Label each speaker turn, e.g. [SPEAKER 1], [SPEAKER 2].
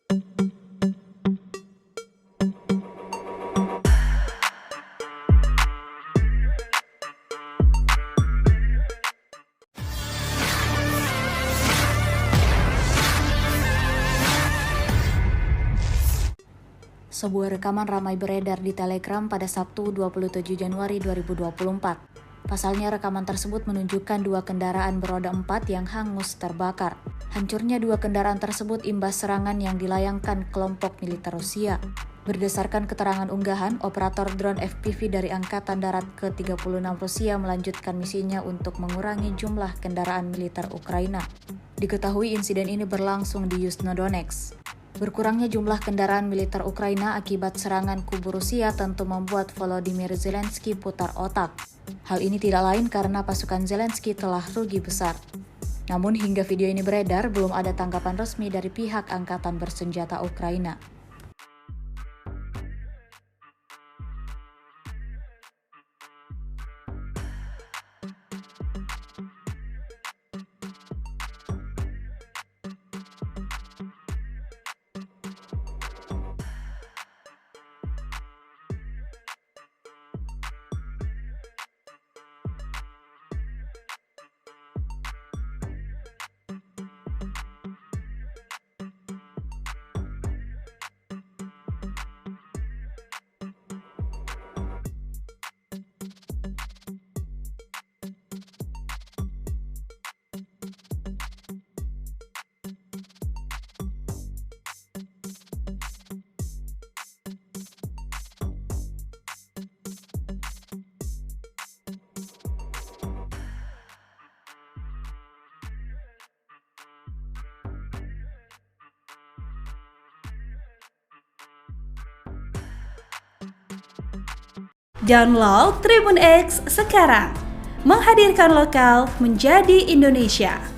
[SPEAKER 1] Sebuah rekaman ramai beredar di Telegram pada Sabtu 27 Januari 2024. Pasalnya rekaman tersebut menunjukkan dua kendaraan beroda 4 yang hangus terbakar. Hancurnya dua kendaraan tersebut imbas serangan yang dilayangkan kelompok militer Rusia. Berdasarkan keterangan unggahan, operator drone FPV dari Angkatan Darat ke-36 Rusia melanjutkan misinya untuk mengurangi jumlah kendaraan militer Ukraina. Diketahui insiden ini berlangsung di Yuzhno-Donetsk. Berkurangnya jumlah kendaraan militer Ukraina akibat serangan kubu Rusia tentu membuat Volodymyr Zelensky putar otak. Hal ini tidak lain karena pasukan Zelensky telah rugi besar. Namun hingga video ini beredar, belum ada tanggapan resmi dari pihak angkatan bersenjata Ukraina.
[SPEAKER 2] Download Tribun X sekarang, menghadirkan lokal menjadi Indonesia.